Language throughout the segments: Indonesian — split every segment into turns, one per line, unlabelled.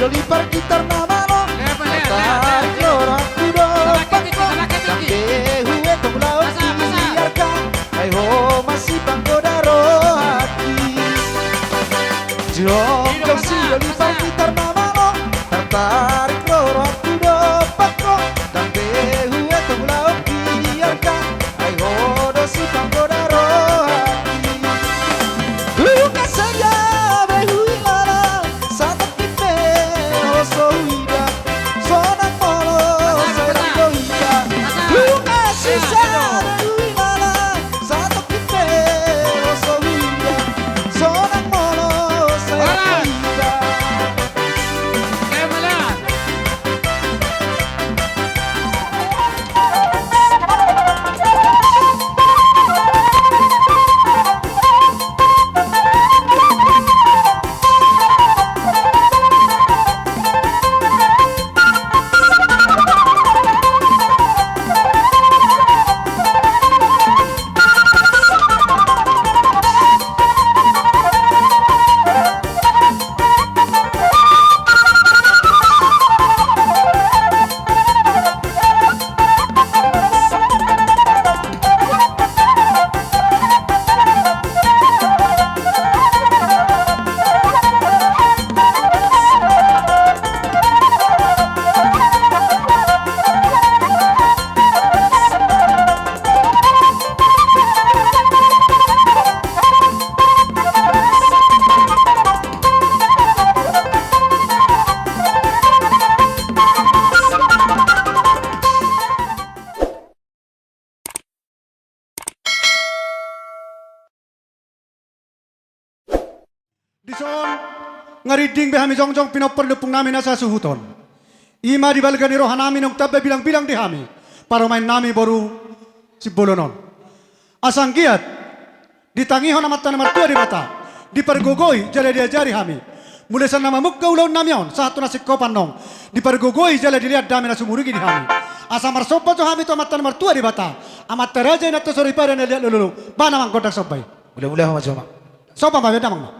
consiglio di partita una mano. Tarik loro aku dopak sampai huwe tong laut biarkan. Hai ho masih panggoda roh hati. Jom consiglio di partita una mano. Tarik loro aku dopak sampai huwe tong laut biarkan. Hai ho dosi panggoda roh hati. Luka saja behui lala satu kipe oso huida sonang molo saya dohida. Luka sisa behui lala satu kipe oso huida sonang molo saya dohida.
Dison ngariding behami jongjong pinoperlupung namin nasa suhuton. Ima dibalgan ni rohan namin ng tabi bilang-bilang di hami para main nami baru si bolonon. Asang giat ditangihon amat tanah martua di mata dipergogoi jala diajari hami. Mulai sana mamukka ulaun namion satu nasi kopan nong dipergogoi jala dilihat dami na sumurugi di hami. Asa marsopa to hami to amat tanah martua di mata amat teraja na to sori pada na lihat lulu bana mang kodak sopai.
Mudah-mudahan macam
Sopa mabeda mang.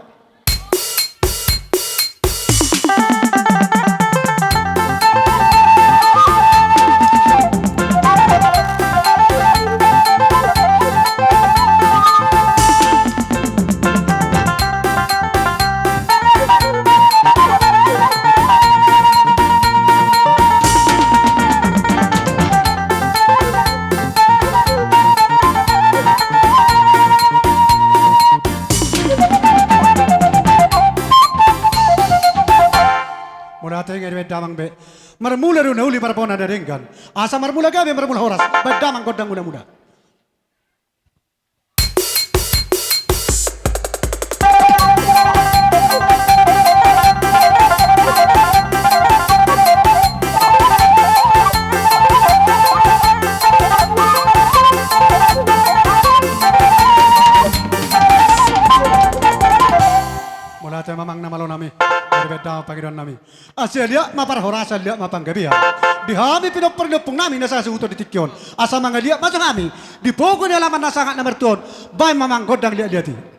Damang be marmula ru nauli para pona da renggan asa marmula gabe marmula horas badamang godang muda-muda. Mulate mamang namalo nami berbeda panggilan nami. Asia lihat mapar horasa lihat mapang gabi ya. Di hami pinoperlupung nami nasa suhuto di tikyon. Asa mga lihat masuk kami. Di pokok ni alaman nasa sangat nomor tuon. Bay mamang godang lihat-lihati.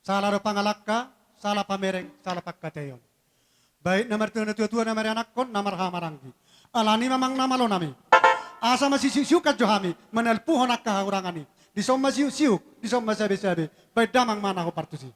salah ro pangalakka, salah pamereng, salah pagkateyon. Baik namar tua namar anak kon, namar hamaranggi. Alani memang nama lo nami. Asa masih siu kat johami, menelpu honak kahurangani. Di somma siu, di somma sabe. Baik damang mana ko partusi.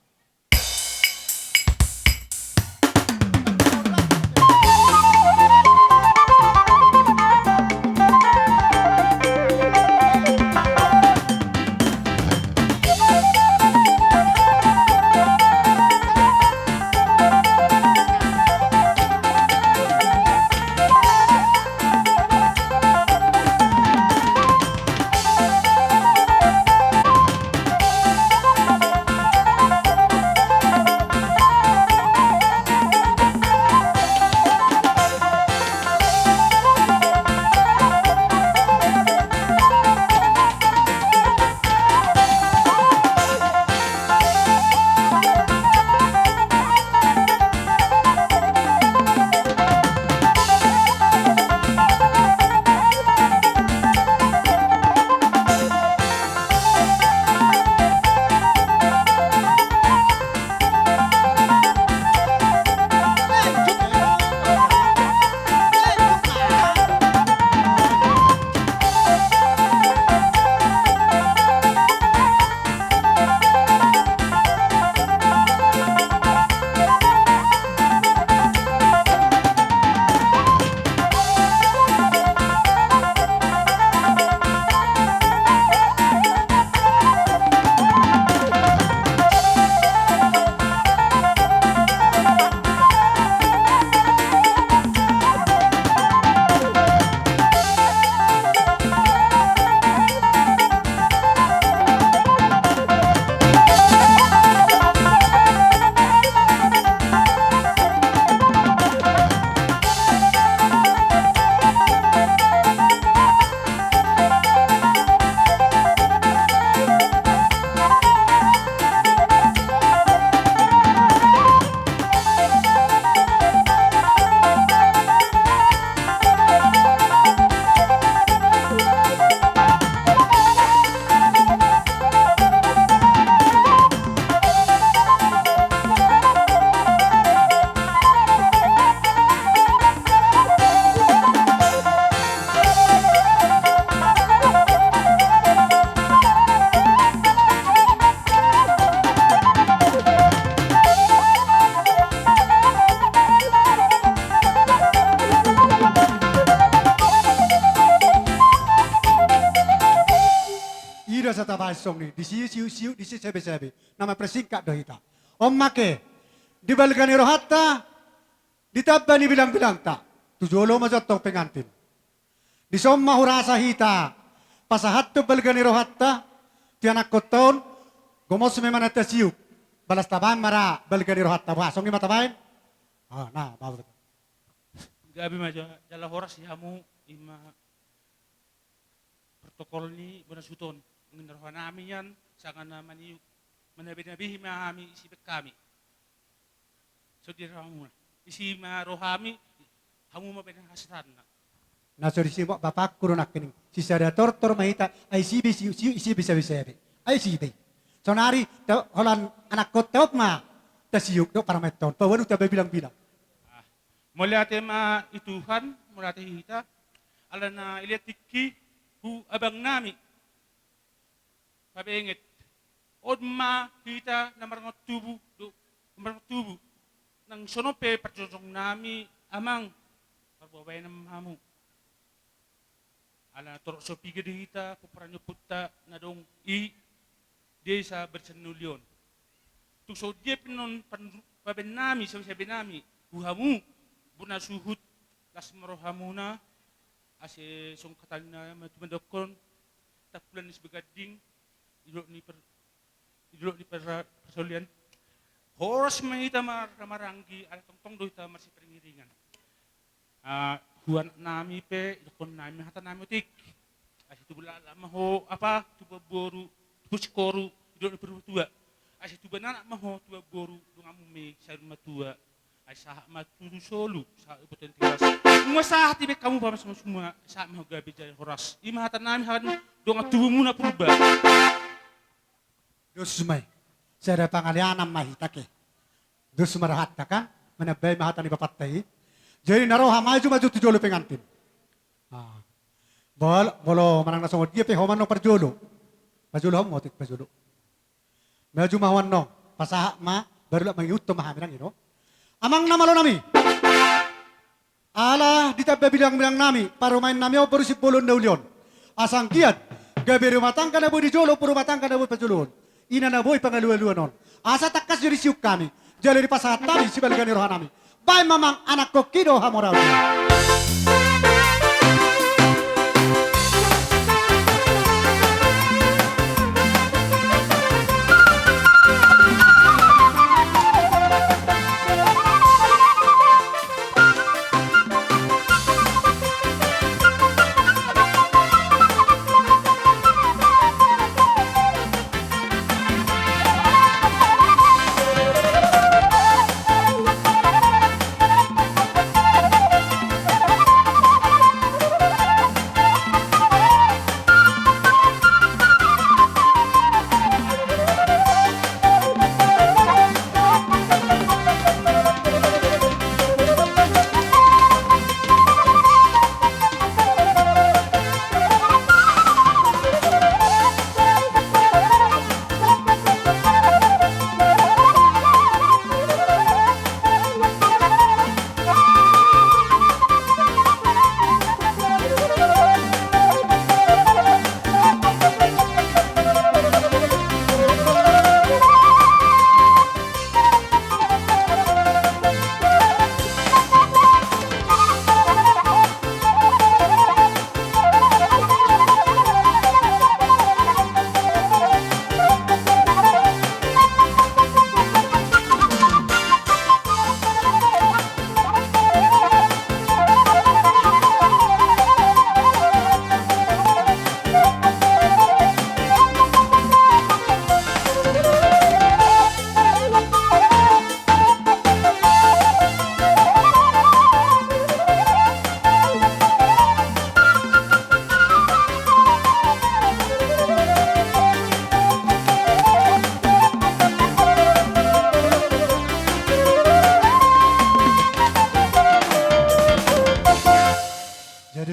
Ira sa tabasong ni, di siu, di sabi. Nama persingkat do hita. Om make, di balgani rohatta, di tabba ni bilang-bilang ta. Tujolo mazotong pengantin. Di somma hurasa hita, pasahat to balgani rohatta, tianak koton, gomos memang nata siu. Balas taban mara balgani rohatta. Basong ni matabain? Ah, nah, bawa.
Gabi maja jala horas yamu ima protokol ni bonasuton nginarwa namin yan sangan na maniu manabi-nabi himahami isipit kami. So di ramu na. Isi marohami hamu mapinang hasatan na.
Nasori si bapak kurunak kining. Si sada tortor mahita ay sibi isi bisa. Ay sibi. So nari holan anak ko teop ma tasiyuk do para meton. Pawanu tabe bilang-bilang.
Mula ate ituhan, mula ate hita, ala na iletiki hu abang nami. Pabengit, od ma hita na marang tubu, nang sonope perjojong nami amang, parbabay na mahamu. Ala na torok so piga di hita, puparanyo puta na dong di sa bersenulyon. Tukso dia pinon paben nami, sabi nami, huhamu, buna suhut las marohamuna ase song katalina matumandokon tapulan is begading idro ni persolian horas mahita maranggi ala tongtong do ita marsi peringiringan huan nami pe dokon nami hata nami tik ase tubula maho apa tuba boru puskoru idro ni pertua ase tuba nana maho tuba boru dungamume sa matua ay sa maturu solo sa ibutan tiwas. Mga sa hati kamu pa semua sa mga gabi jay horas. Imahatan namin han do nga tubo muna purba.
Dosmay. Saya ada pangalianam mahitake. Dus marahat kan, menabay mahatan ni papatay. Jadi naroha maju tujolo pengantin. Bolo manang nasongod dia pe homan no parjolo. Parjolo hom motik parjolo. Maju mawan no, pasaha ma baru lah mangiut to mahamirang ino. Amang namalo nami. Ala ditabbe bilang nami, parumain nami o berusi bolon daulion. Asang kiat, gabe rumah tangga na boy di jolo, rumah tangga na boy parjolon. Ina na boy pangalua-lua non. Asa takas jadi siuk kami. Jadi di pasahat tadi si balgani roha nami. Bay mamang anak kokido hamorau.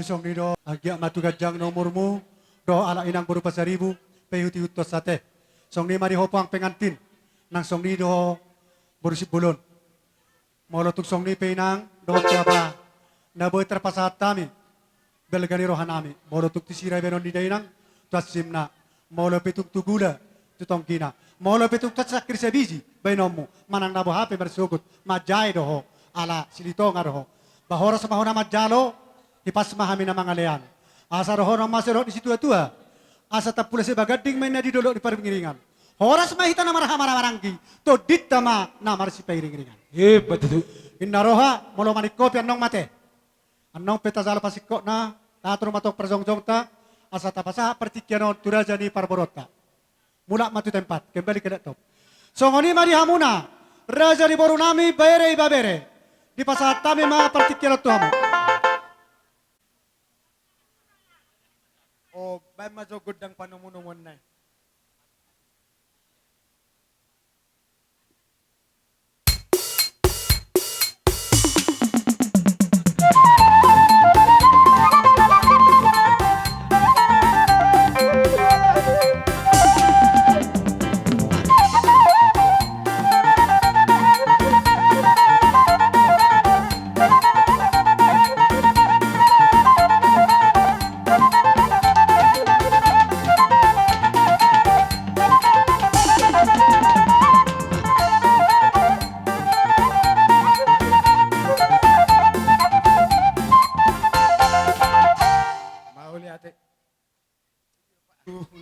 Song nido agya matugajang nomormu do ala inang berupa 1000 peyuti utos sate. Song ni mari hopang pengantin nang song ni do berusip bulon. Molotuk song ni penang do apa na boy terpasat tami belgani rohanami. Molotuk tisirai benon di dainang tuasimna molo petuk tugula tutong kina. Molo petuk tasakir sebiji bainomu manang nabo hape bersugut majai doho ala silitong aroho. Bahora sa mahona majalo ipas mahami na mga lean. Asa roho ng masero di situ tua. Asa tapula si bagading may nadidolo di paringiringan. Horas mahita na maranggi. To dita ma na marasi pairingiringan.
Betul.
Inaroha molo manikopi anong mate. Anong petazala pasiko na tatro matok perjongjong ta. Asa tapasa pertikyanon turajani parborota. Mula matu tempat kembali ke datop. Songoni mari hamuna. Raja di borunami bayere ibabere. Di pasat tami ma pertikyanon tuhamu.
O bay majogod ang panumunumon na.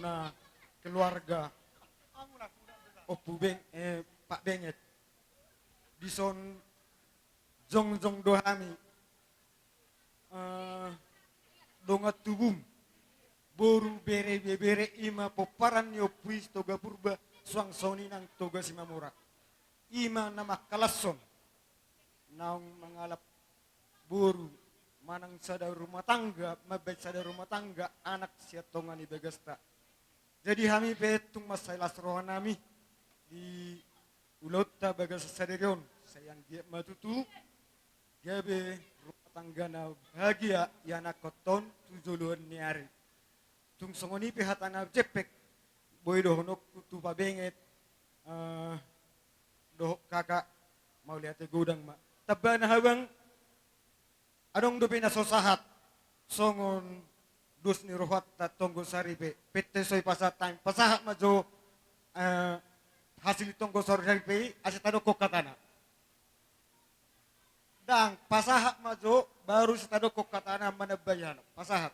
Na keluarga Opu Beng Pak Benget dison jong dohami dongat tubum boru bere ima poparan yo puis toga purba suang soni nang toga simamura ima nama kalasson naung mangalap boru manang sada rumah tangga, mabait sada rumah tangga, anak siatongan ibagasta. Jadi kami petung masailas rohan nami, di ulot ta baga sa saderion sayang dia matutu gabe rumah tangga na bahagia yana koton tujuluan niari tung songoni pihatana jepek boy dohonok tu pabenget doh kakak mau lihat gudang mak taban hawang adong do pinasosahat songon dus ni rohat ta tonggo saripe pete soy pasat time pasahat majo hasil tonggo saripe asitado kokatana dang pasahat majo baru sitado kokatana manabayan pasahat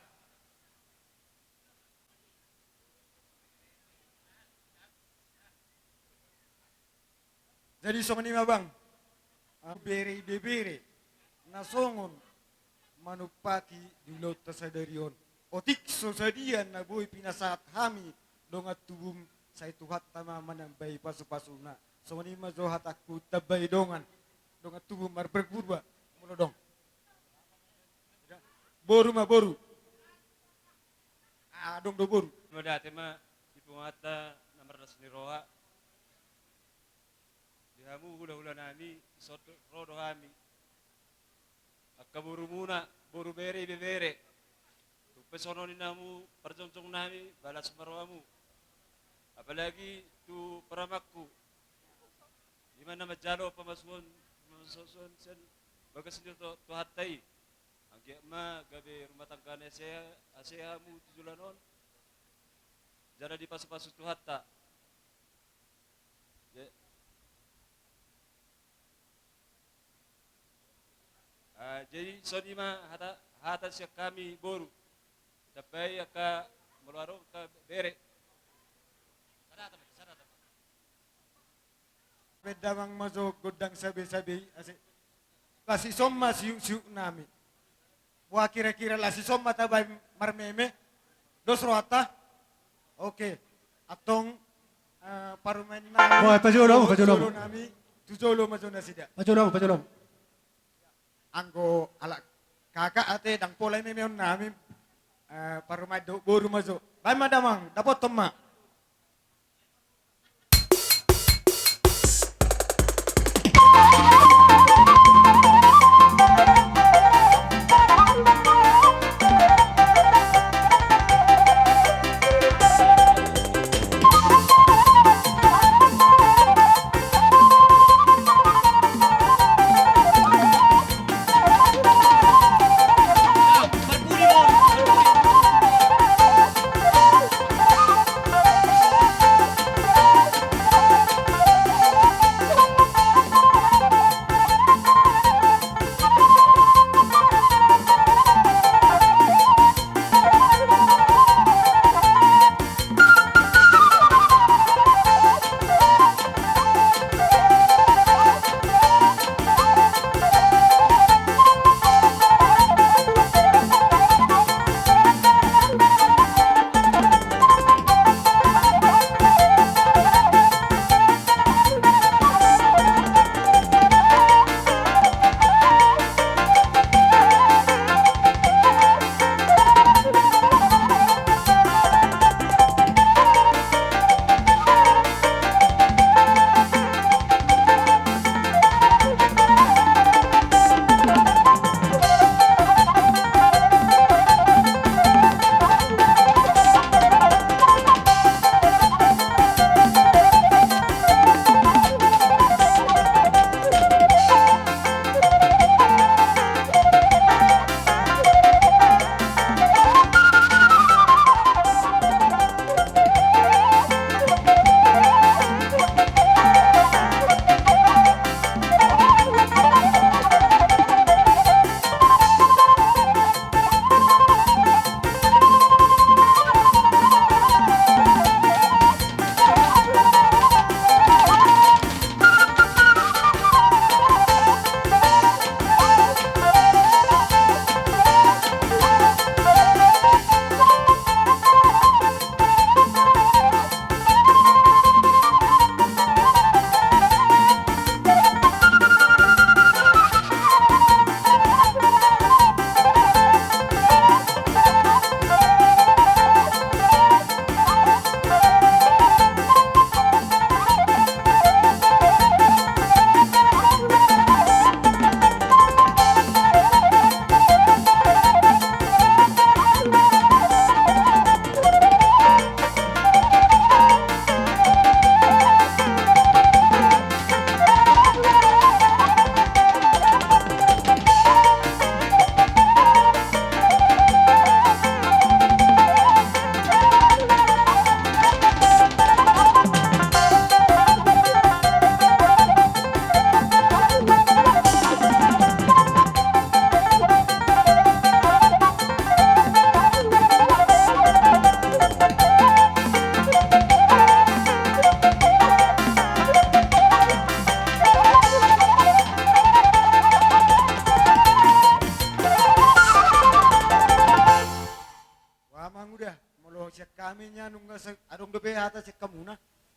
jadi songon ni mabang bere bebere nasongon manupati dulot tasadarion otik sosadian na boy pinasat hami dongat tubum say tuhat tama manambay pasu-pasuna songon ni majo hataku tabay dongan dongat tubum marberburba mulo dong boru ma boru dong do boru
Madate ma ipungata namar ni roha dihamu hula-hula nami soto rodo hami akaburu muna boru bere bebere tu pesono ni namu perjongcong nami balas marwamu apalagi tu peramakku di mana majalo pamasuon sen bagas ni to hatai angge ma gabe rumah tangga asehamu tujulanon jara di pasu-pasu tu hatta jadi sonima hata siya kami boru tapay ka mularo ka bere
Bedamang mazo godang sabi-sabi asi lasi somma siu nami wa kira-kira lasi somma tabay marmeme dos roata oke atong parumen nami
Boy, pajulong.
nami tujolo mazo na sida
Pajulong.
anggo ala kakak ate dang polay memeon nami parumay do boru mazo bay madamang dapat tomma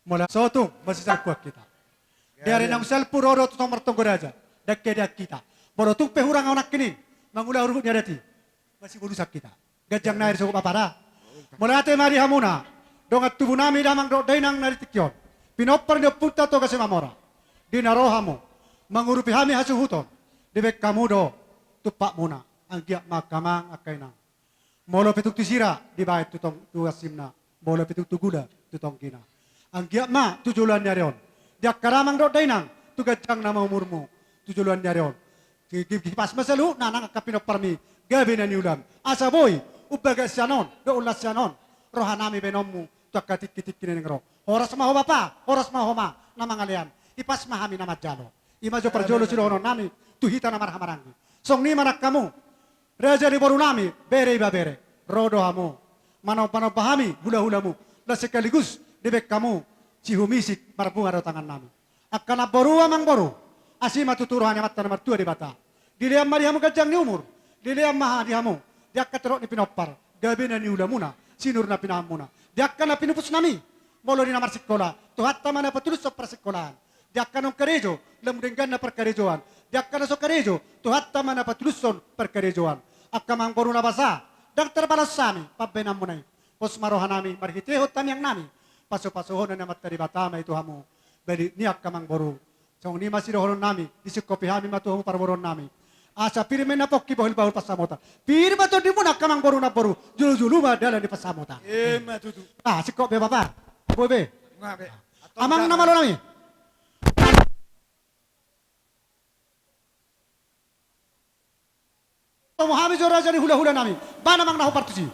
Mula sotung masisal kuat kita. Dari nang sel puroro tu nomor tonggo aja. Dak kita. Boro tu pehurang anak kini. Mangula urut nyadati. Masih urusak kita. Gajang nair suku papara. Mula ate mari hamuna. Dongat tubuh nami damang do dainang nari tikyon. Pinopper de puta to kasi mamora. Dinarohamo. Mangurupi hami hasu huton. Dibek kamu do tupak muna. Ang giyak makamang akainang. Molo petuk tisira di bait tutong tuasimna. Molo petuk tuguda tutong kina. Ang giyak ma tujulan nyarion. Diak karamang do dainang tugajang nama umurmu tujulan nyarion. Kipas masalu nanang kapino parmi gabi na niulam. Asa boy ubaga sianon do ulas sianon. Rohanami benommu takatik kitik kini ngro. Horas maho bapa, horas maho ma namang alian. Ipas mahami nama jalo. Imajo perjolo silono nami tuhita nama hamarangi. Song ni manak kamu. Raja ni boru nami bere iba bere. Rodo hamu. Manau panau pahami hula-hulamu. Dan sekaligus dibek kamu cihumisik marbunga do tangan nami. Akana boru amang boru. Asima tuturuhan yamat tanah mertua di bata. Diliam mari hamu gajang ni umur. Diliam maha di hamu. Diak katerok ni pinopar. Gabina ni ulamuna. Sinur na pinahamuna. Diak kana pinupus nami. Molo di namar sekolah. Tuhat tamana patulus sa prasekolahan. Diak kanong karejo. Lemudenggan na perkarejoan. Diak kana so karejo. Tuhat tamana patuluson perkarejoan. Akamang boru na basa. Dang terbalas sami. Pabenam munay. Pos marohan nami. Marhitehot tamyang nami. Paso-pasohon na namat tari batama ito hamu. Bali niyak kamang boru. So ni masirohon nami. Disikopi hami matuhamu parboron nami. Asa pirme na pokki bahul pasamota. Pirma to di mo na kamang boru na boru. Julu-julu ba dala ni pasamota.
Matutu.
Sikop be bapa. Boy be.
Ngabe.
Amang nama lo nami. Muhammad jo raja ni hula-hula nami. Ba namang naho partusi.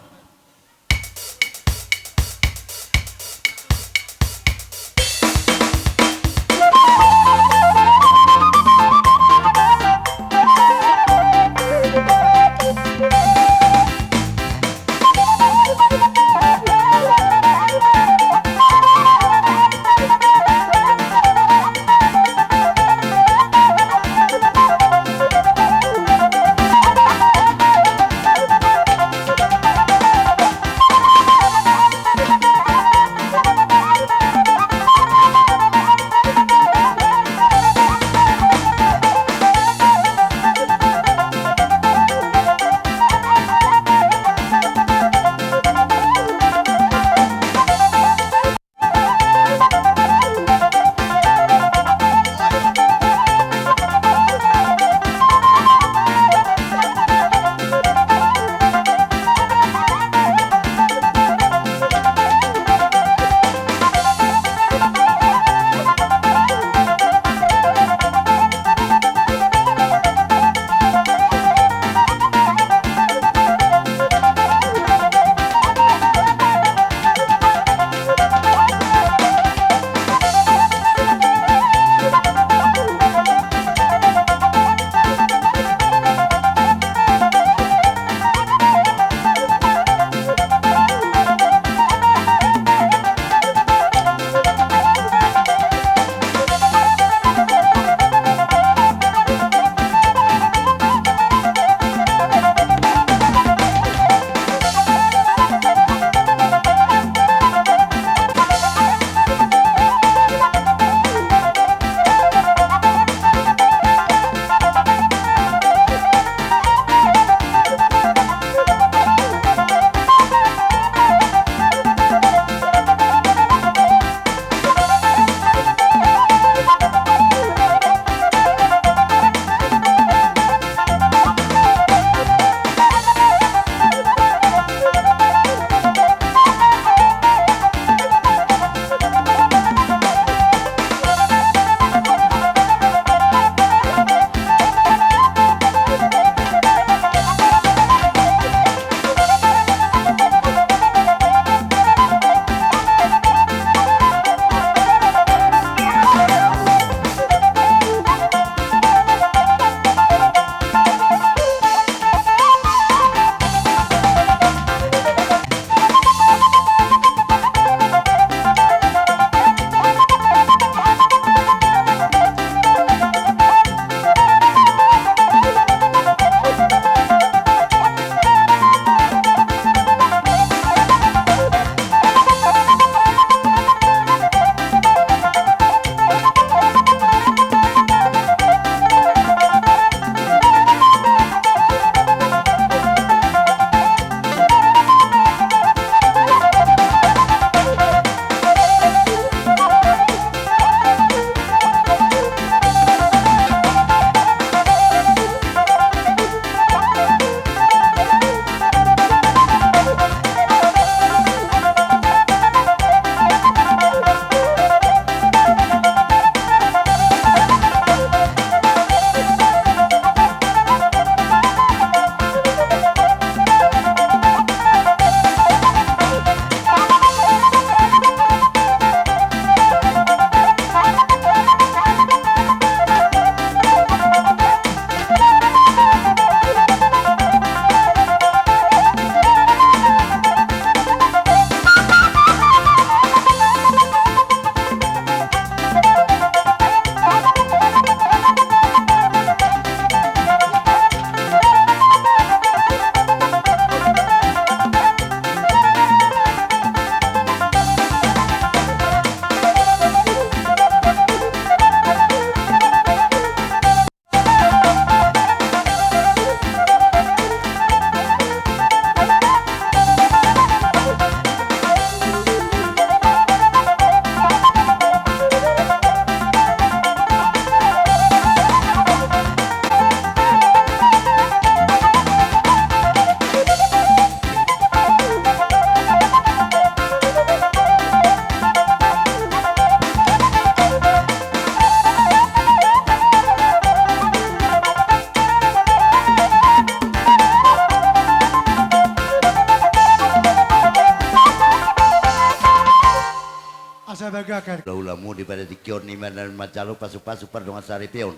mu di pada tikyon ima dan macalo pasu-pasu pardongan sari pion.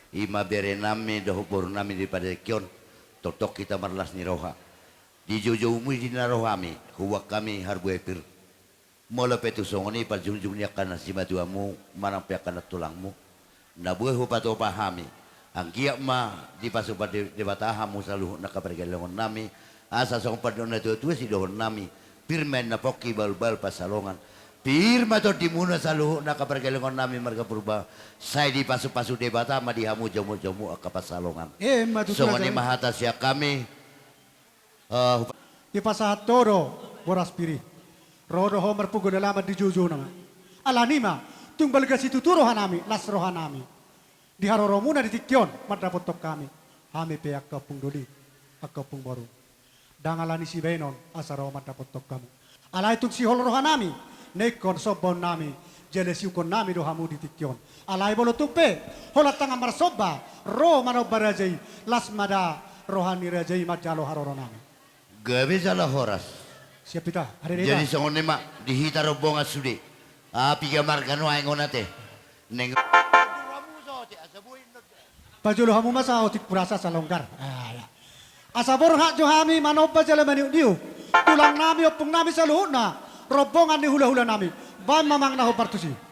Ima bere nami doho boru nami di pada tikyon. Totok kita marlas ni roha. Di jojo mu di narohami. Huwak kami harbuepir. Mula petu songoni parjunjung ni akan nasi matuamu manampe akan tulangmu. Nabuhe hupato pahami. Ang giyak ma di pasu pada debatahamu selalu nakapergalongan nami. Asa song pardon na tuwa si dohon nami. Pirmen na poki bal-bal pasalongan. Pirma to dimuna selalu nakapergalongan nami marga purba. Saya di pasu-pasu debata ma di hamu jamu-jamu akapasalongan. Songoni mahata siya kami.
Di pasahat toro boras piri. Rodo homer pugo dalaman di juju nama. Alanima tunggal gasi tuturo hanami nasro hanami. Di haroro muna di tikyon madapot tok kami. Hami pe akapung doli akapung baru. Dangalani si benon asaro madapot tok kamu. Alai tung si holoro hanami nekon sobon nami jeles yukon nami do hamu di tikyon. Alai bolo tupe holat tangan marsoba ro mano barajai lasmada rohani rajai majalo haroro nami.
Gabe salah horas.
Siap kita hari
Jadi
ini.
songone mak dihita robongan sudi. Api gamar kanu aingon nate. Neng.
Pajulo hamu masa otik purasa salonggar. Ya. Asabor hak johami manoba jale maniu diu. Tulang nami opung nami saluhuna. Robongan di hula-hula nami. Ban mamang naho partusi.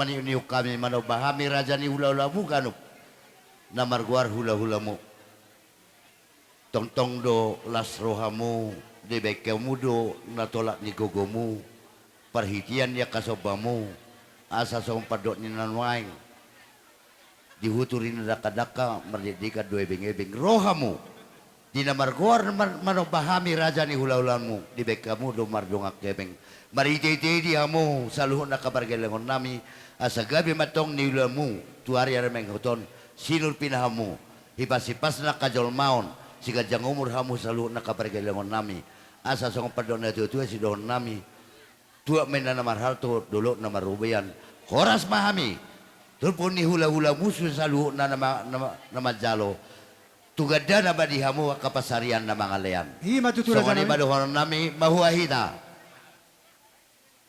maniuniuk kami manobahami raja ni hula-hulamu kanup. Namarguar hula-hulamu. Tong-tong do las rohamu, di bekemu do natolak ni gogomu. Perhitian ya kasobamu, asa sompadot ni nanwaing. Dihuturin daka-daka, merdeka dua ebeng-ebeng. Rohamu, dinamarguar manobahami raja ni hula-hulamu, di bekemu do mardongak kebeng. Mariti-iti diamu, saluhon na kabargalangon nami, asa gabi matong ni hulamu, tuari arameng huton, sinul pinahamu, hipas-hipas na kajolmaon, si kajang umur hamu saluhon na kabargalangon nami, asa song padon na tuwa si dohon nami, tuwa may na namarhalto, dulo na marubayan, horas mahami, tulpon ni hula-hula musuh saluhon na namajalo, tugada na ba dihamu kapasarian na mga layan.
Ima tutula
So ani
namin.
baduhon nami mahuahina.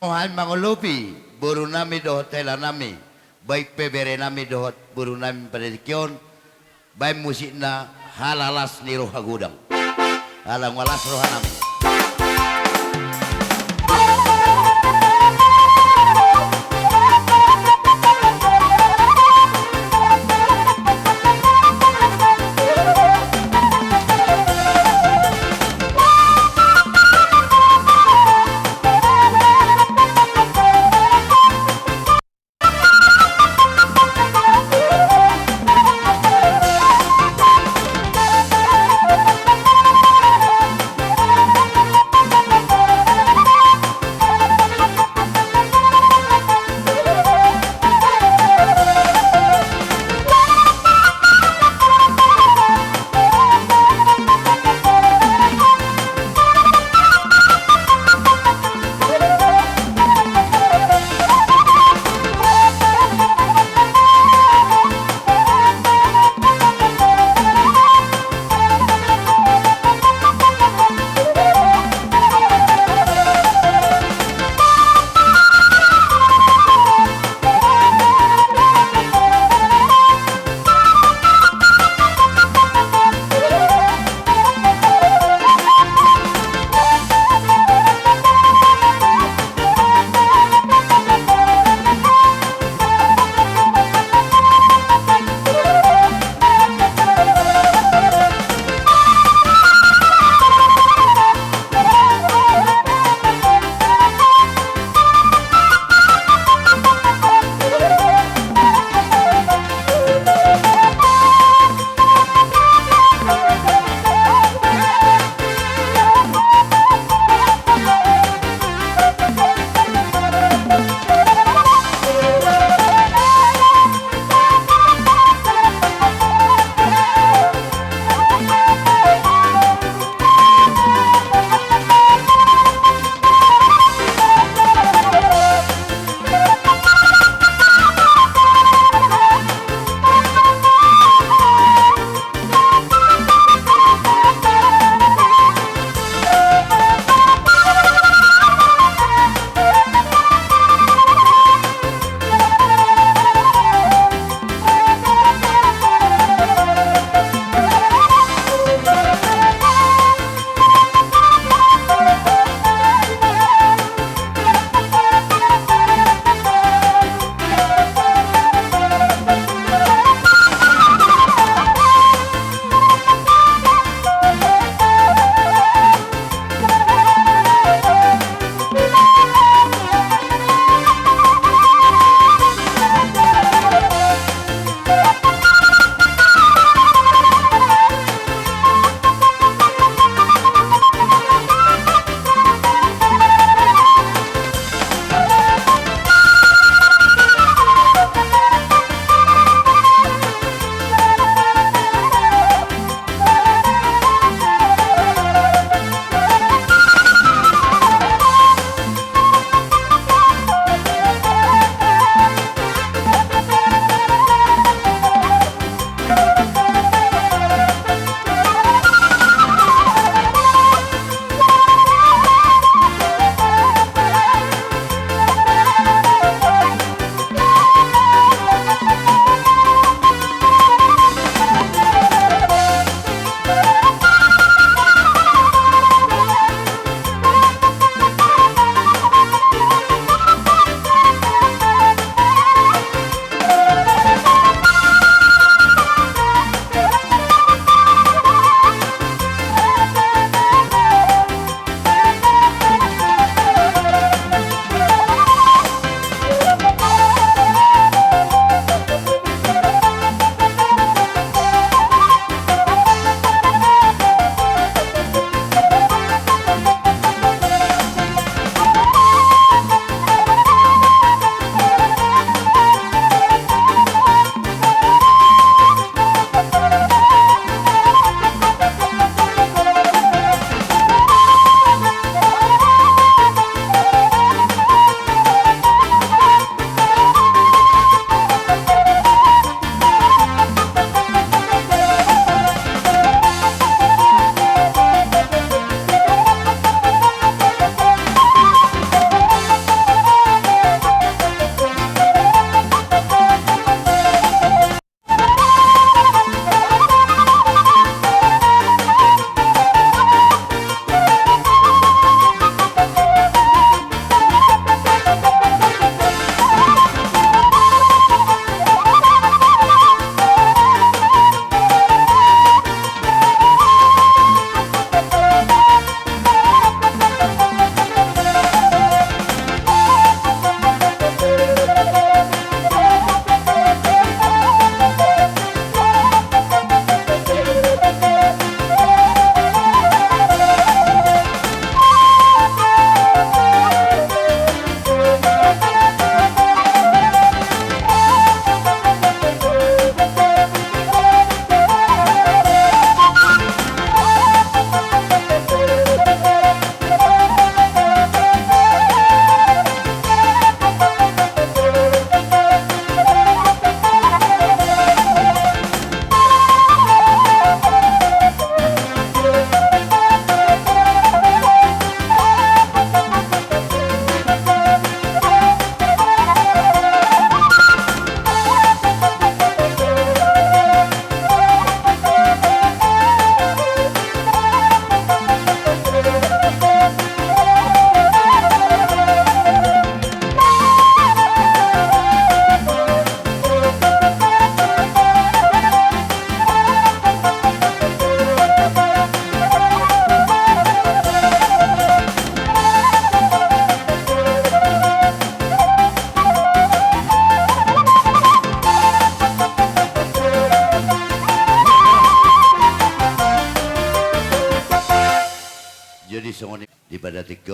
Ohay mangulupi, buru nami do hotela nami, baik pebere nami do buru nami padedikyon, baik musik na halalas ni roha gudang. Halang walas roha nami.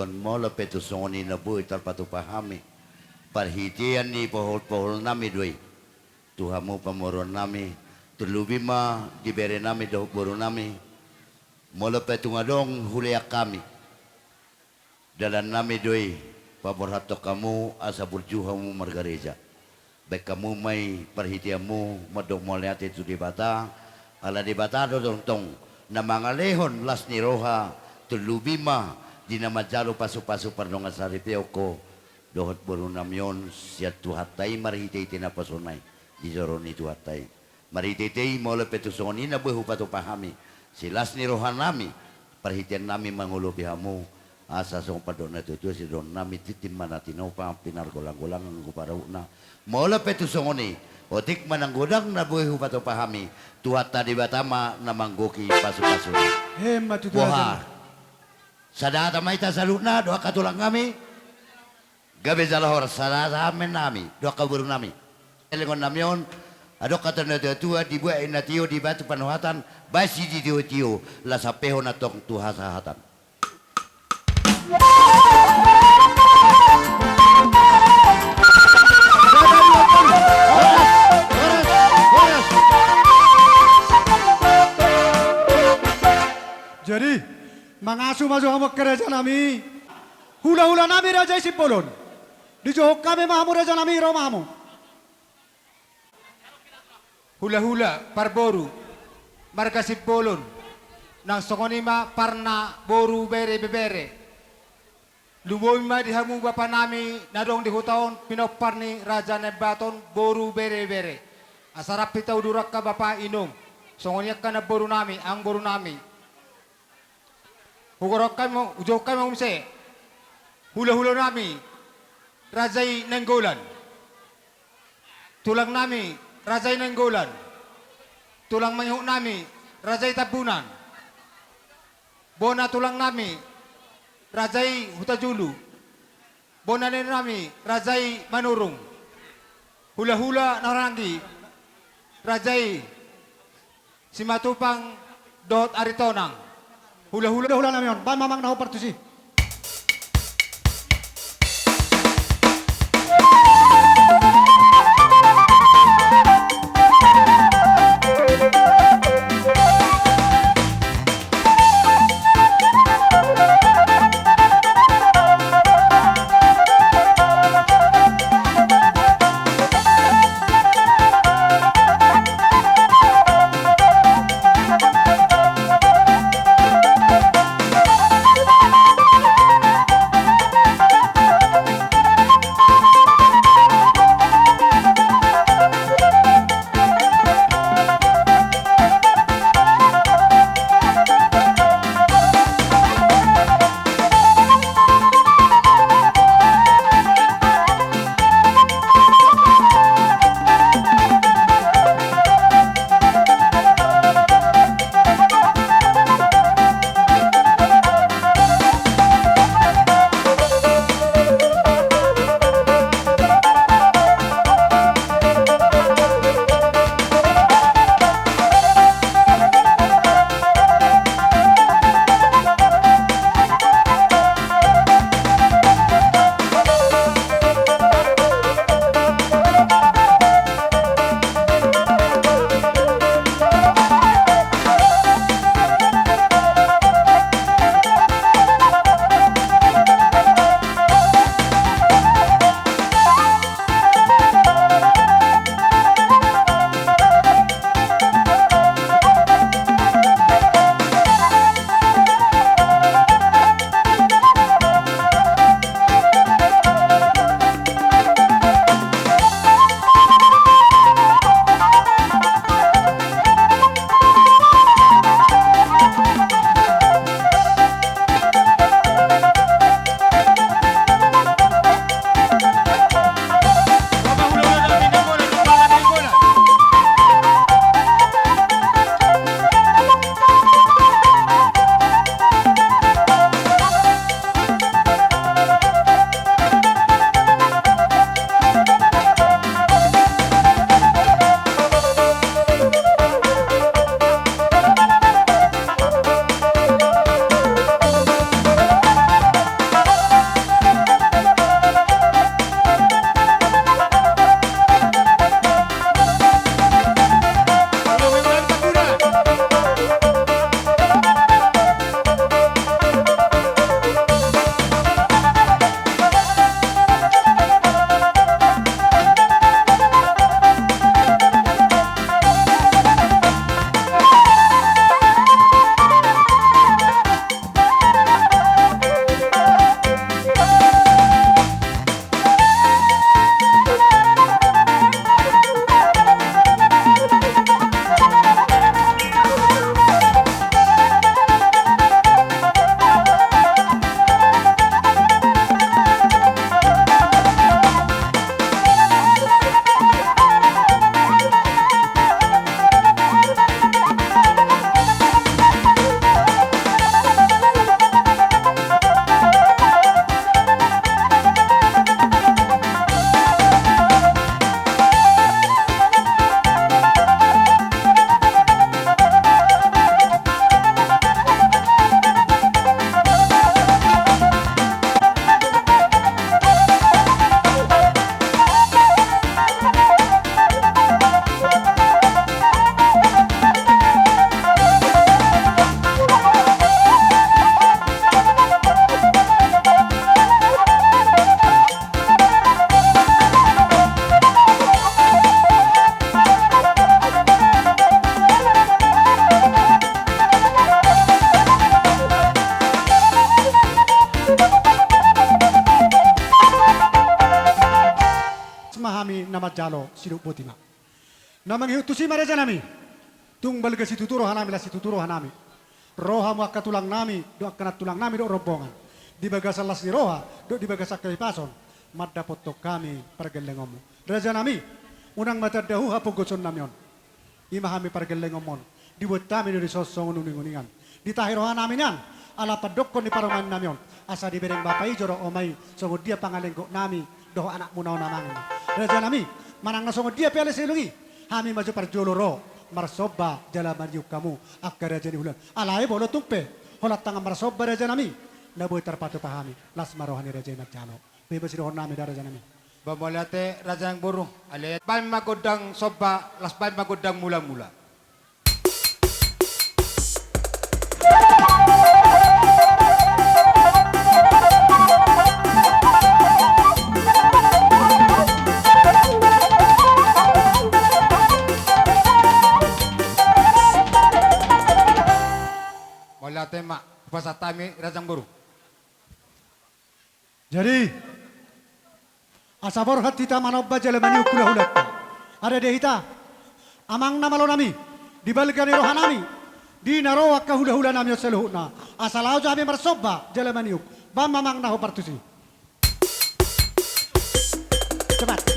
kion mo lapeto songoni na buhay tarpatupahami. Parhitian ni pohol-pohol nami doy. Tuhan mo pamoron nami. Terlubi ma dibere nami dahuk boro nami. Mo lapeto ngadong huliak kami. Dalan nami doy. Paborhato kamu asa burjuha mo margareja. Baik kamu may parhitian mo madong mo lihat itu di bata. Ala di bata dodong na mga lehon las ni Roha tulubima di na majalo paso-paso pardongan sa ripeo ko dohot boro namyon siya tuhatay marhitay tinapasonay di zoron ni tuhatay marhitay mo lepetusoni na buhu pato pahami si las ni Roha nami parhitian nami mangulubi hamu asa song padon na tutu si don nami titim manatino pa pinargolang-golang ang kuparaw na mo lepetusoni otik mananggodang na buhay pato pahami tuhat tadi batama na manggoki pasu-pasu.
Hemat itu
Wah,
aja.
sadata may tasaluna doa katulang kami. Gabi zalahor sadata amen nami doa kaburu nami. Elengon namyon adok kata na tua dibuat na tio di batu panuhatan basi di tio la sapeho na tong tuhasahatan.
Jadi, mangasuh masuk hamak kerajaan nami. Hula-hula nami raja Sipolon. Dijohok kami mahamu raja nami romahamu.
Hula-hula parboru marga Sipolon nang songonima parna boru bere bebere. Lumoy di hamu bapa nami nadong di hutaon pinopar ni Raja Nebaton boru bere bere. Asarap pitaw durak ka bapa inom. Songonyak ka na boru nami ang boru nami. Hugorok mo, ujok mo umse. Hula-hula nami Rajay Nanggolan. Tulang nami Rajay Nanggolan. Tulang manghuk nami Rajay Tabunan. Bona tulang nami Rajay Hutajulu. Bona nami Rajay Manurung. Hula-hula narangi Rajay Simatupang Dot Aritonang.
Hula-hula nami yon. Ban mamang naho partusi. sinup botima. Namang hiutusima raja nami. Tungbal ke situ turo hanami lah situ turo hanami. Roha mu akka tulang nami, do akka tulang nami do rombongan. Di bagas alas ni roha, do di bagas akka pason. Madda potok kami pergelengomu. Raja nami, unang mata dahu hapugoson namion. Imahami pergelengomon. Dibuat kami dari sosong uning-uningan. Di tahir roha nami nyan, ala padokon di paroman namion. Asa di bereng bapai joro omai, songo dia pangalengkok nami, doh anak munau namangin. Raja nami, manang na songo dia piala selungi. Hami maju parjolo ro, marsoba jalaman yuk kamu, akka raja ni hulan. Alai bolo tumpe, holat tangan marsoba raja nami. Naboy terpatu pahami, las marohani raja nagjalo. Bebas rohon nami da raja nami.
Bamolate raja yang burung. Alet pan magodang soba, las pan magodang mula-mula. Molate mak, pasatami rajang burung.
Jadi, asabor hat kita manobba jalamani ukula hulat. Ada deh kita, amang nama lo nami, dibalikani rohanami, di naro akka hula hula nami seluhuna. Asal aja kami marsoba jalamani uk, bam mamang naho partusi. Cepat.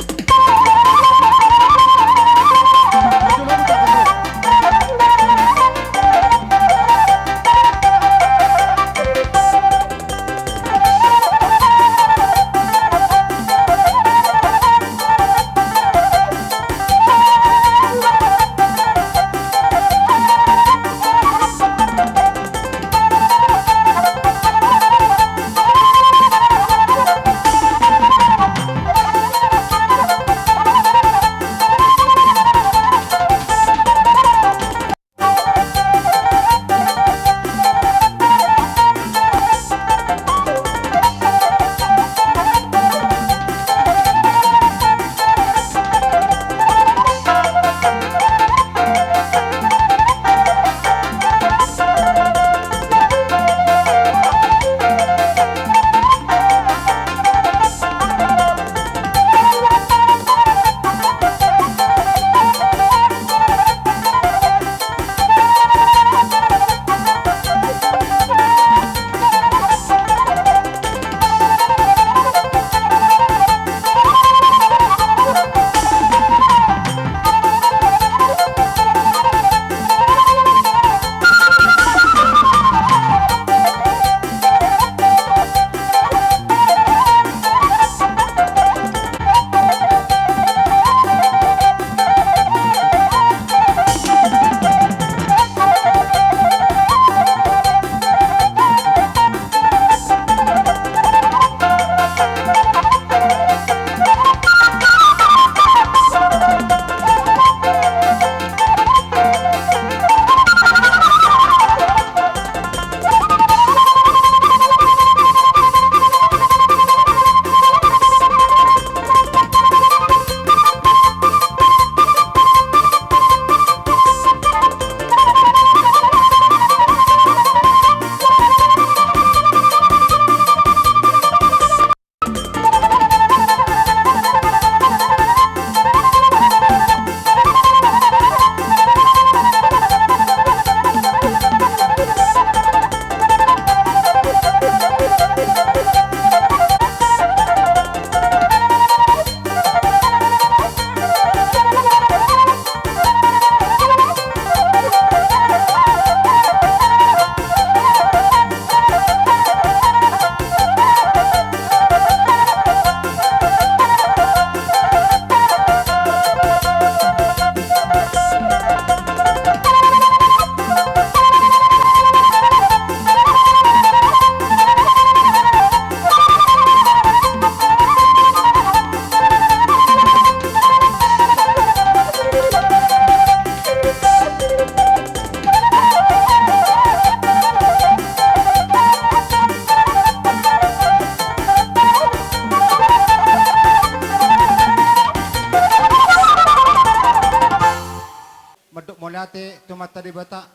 molate tumata di bata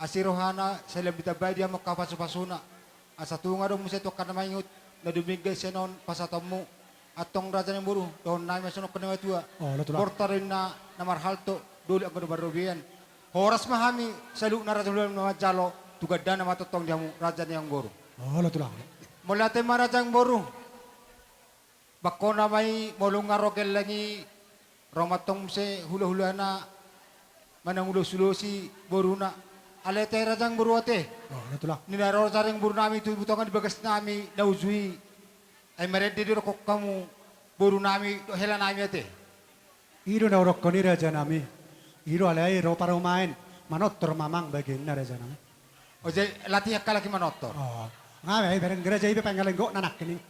asirohana sa labitabay dia makapasupasuna asa tunga do mo sa to kanamayot na dumigay siya noon pasatamu atong raja ng buru don na masunok ka na tua
Oh, latula.
porta rin na marhalto duli ang barubian horas mahami sa lu na raja ng mga jalo tugada na matutong jamu raja niyang buru
Oh, latula.
mula te marajang buru bako na may molong nga rogel langi romatong se hula-hula na manang ulo-sulo si buru na alete rajang buru ate
Oh, latula.
ninaro sa ring buru nami tu butongan di bagas nami nauzui ay marede di rokok kamu buru nami hela nami ate
Iro na urok ko ni raja nami. Iro alay ro para umain. Manottor mamang bagin na raja nami.
o jay latih kalaki manotor
Oh, nga may bereng gereja ibe pengaling go nanak kini.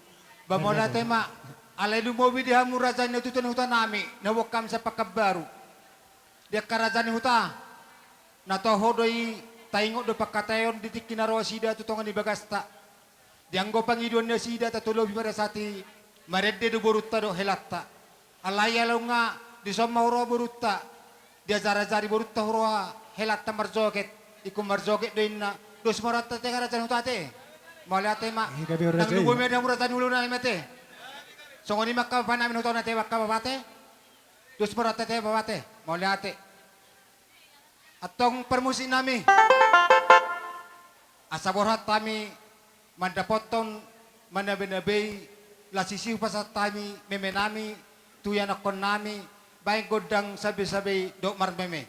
bamola tema alay lumobi di hamu raja ni tutun huta nami nawakam sa pakabaru dia karaja ni huta na toho doi taingo do pakatayon di kinaro sida tutongan di bagasta dianggo pangidon na sida tatulo bimara sati marede do borutta do helatta alaya lo nga di somauro borutta dia jara-jari borutta horoa helatta marjoget iku marjoget do inna dos marata te karaja ni huta te malate ma
Ika biar
nang
raja
lubo
iya.
me dang urata nulo na mate songoni makka panamin huta na te wakka babate dos marata te babate malate atong permusin nami asa borhat kami mandapoton manabe-nabe lasisiw pa sa tami memenami tuyan akon nami baik godang sabi-sabi do marmeme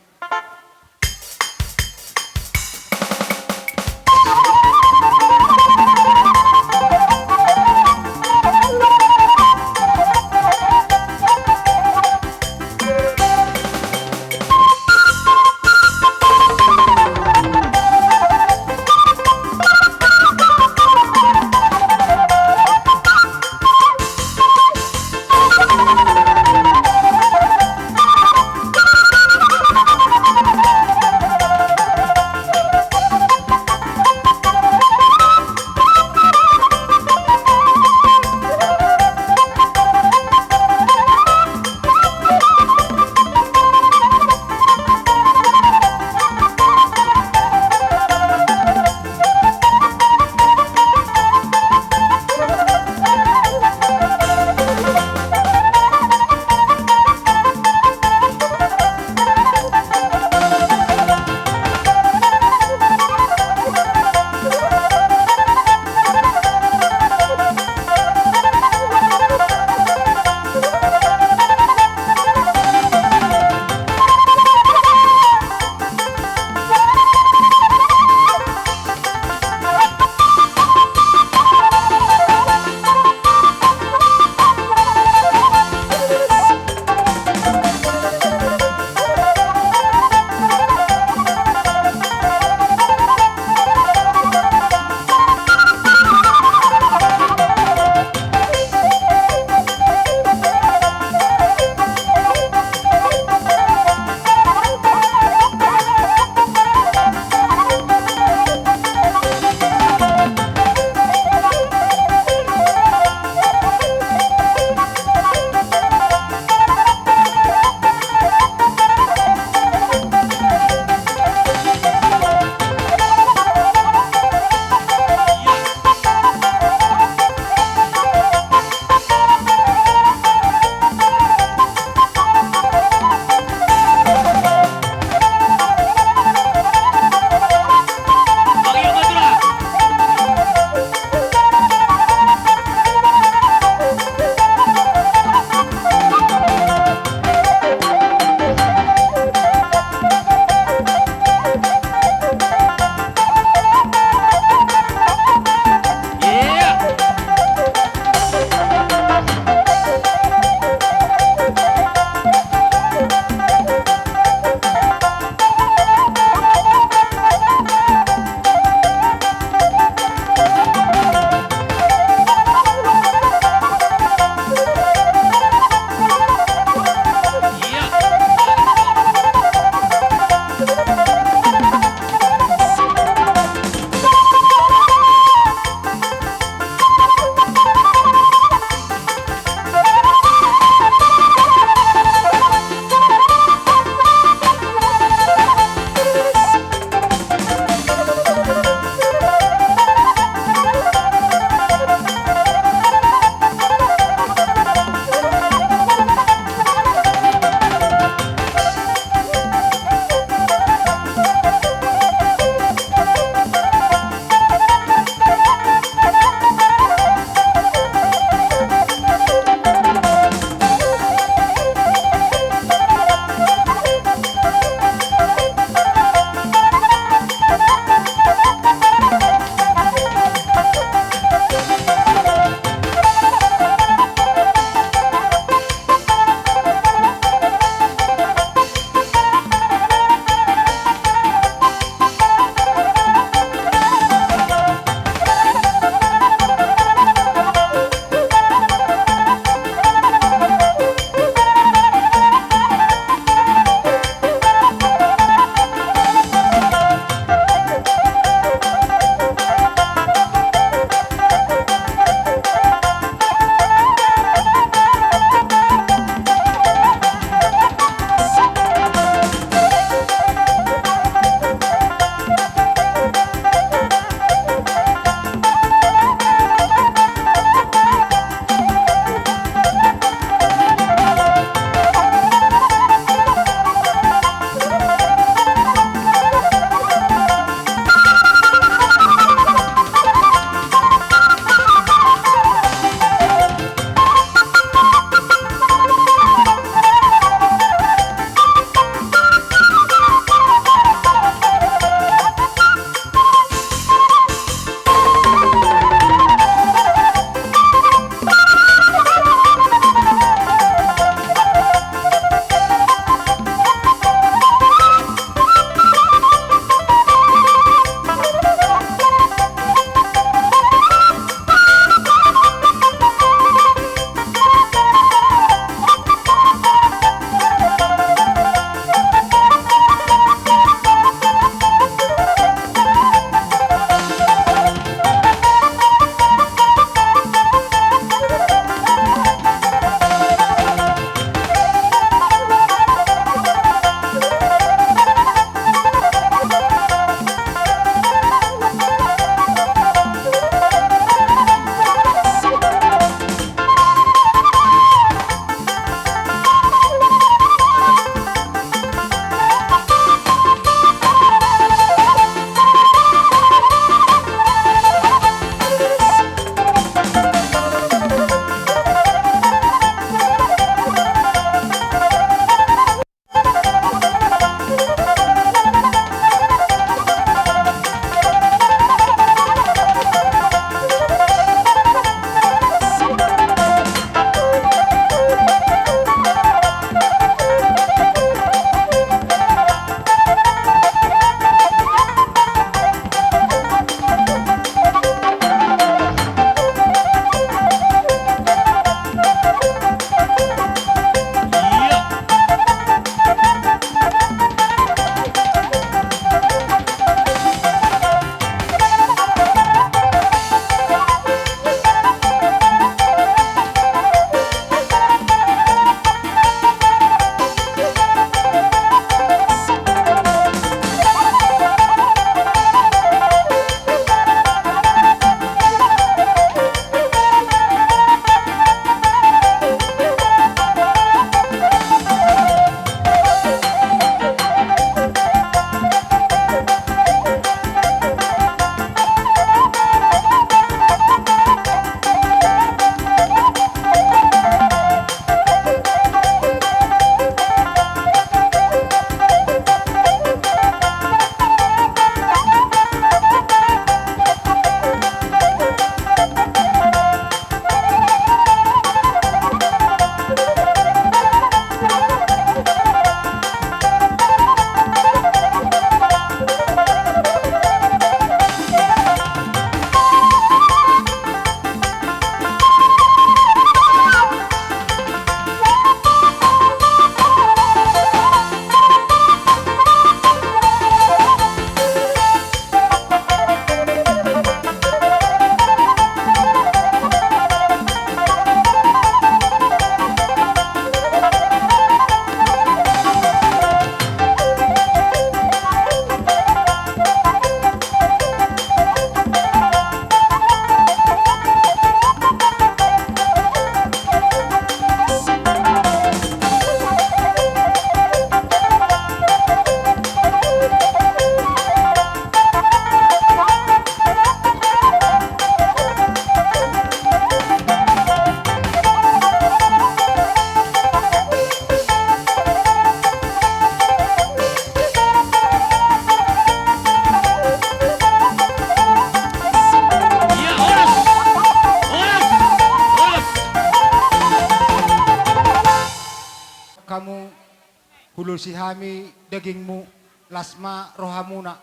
hulusi hami dagingmu, lasma rohamuna.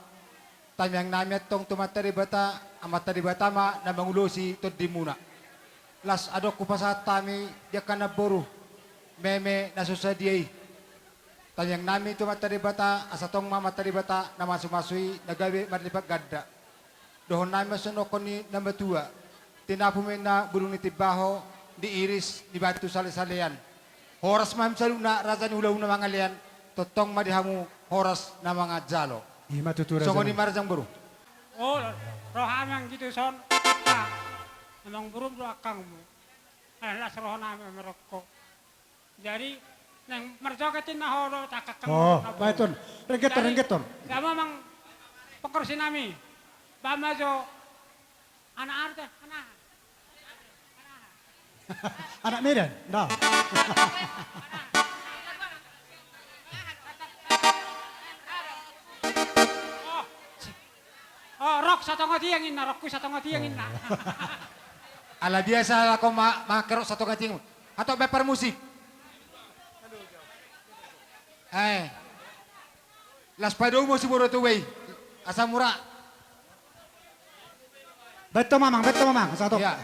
Tamyang nami at tong tumatari bata, amatari bata ma na mangulusi todimuna. Las adok kupasat tami, dia kana boru, meme nasusadiyay. Tamyang nami tumatari bata, asatong mamatari bata na masumasui, nagawi marlipat gadda. Dohon nami masunokon ni number 2, tinapumin na bulong ni Tibaho, di iris, di batu sali-salian. Horas mam saluna, raza ni ulaw na mga lian, totong madihamu horas na mga jalo.
Ima tutura
Songo
sa
ni Marjang Buru.
Oh, rohamang gitu son. Memang burung do akangmu. Las rohanami merokok. Jadi nang merjoketin na horo takakang.
Oh, baiton. Rengketon.
Sama mang pekersi nami. Bama jo anak arte, anak.
Anak Medan, dah.
Oh, rok satong tiangin na, rokku satong tiangin na.
Ala biasa ako makerok satu kating. Atau beper musik. Las padu mo si buro tuway. Asa mura.
Beto mamang, satu.
Ya.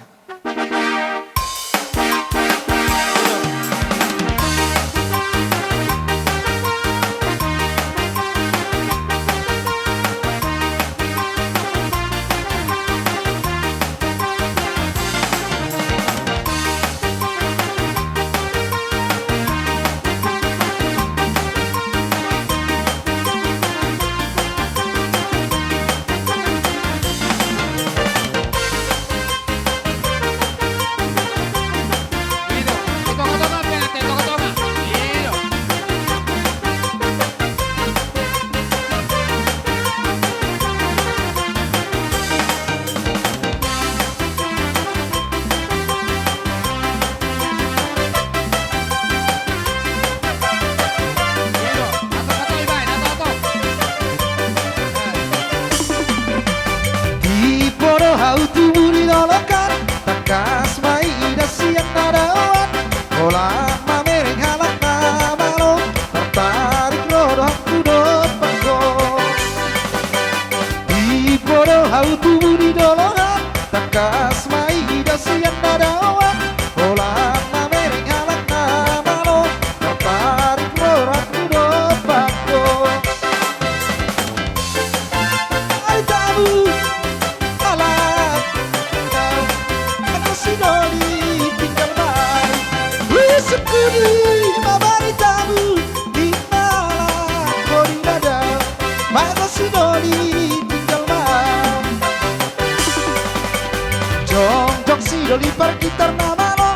Lipat gitar nama lo,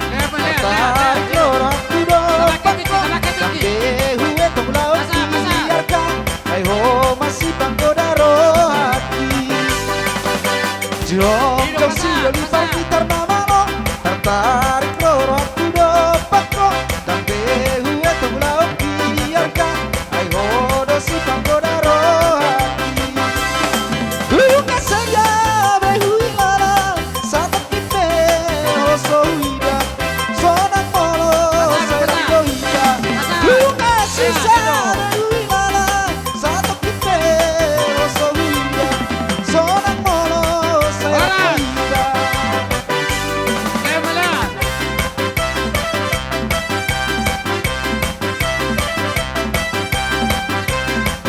tarik lorong kudo, sampai huwe tong laut biarkan, hai ho masih panggodaro hati. Jom silo lipat gitar nama lo, tarik lorong kudo, sampai huwe tong laut biarkan, hai ho dosi panggodaro hati. Bukan saja behui lara, satu soida sonang molo sarang doida bunga sisa ruimala satu kita soida sonang molo sarang doida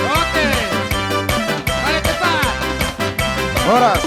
Oke, balik cepat.
Horas.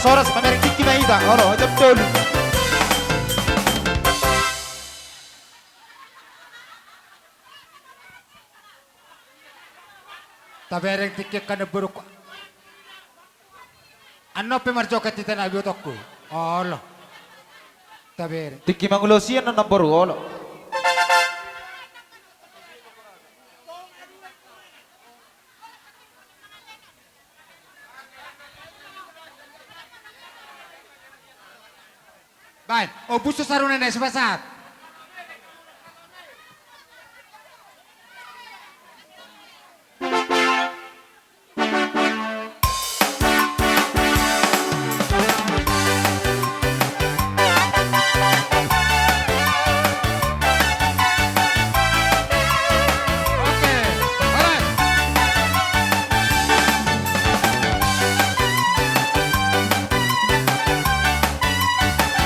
Horas pamer kiki na ida, oro betul.
Tabereng tikik ka na buruk. Ano pemarjokat ita na biotokku? Olo. Tabereng.
Tiki mangulosian na number olo.
Baik, obuso saruna na sebasat. Oke, alright.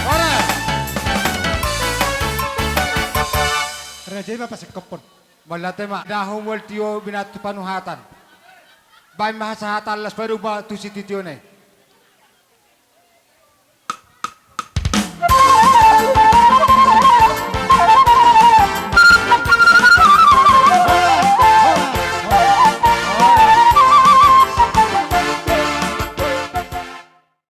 Alright.
Raja ba pasik kopon.
Malatema dahong wal tiyo binatu panuhatan. Bay mahasahatan las baru ba tu si titiyo na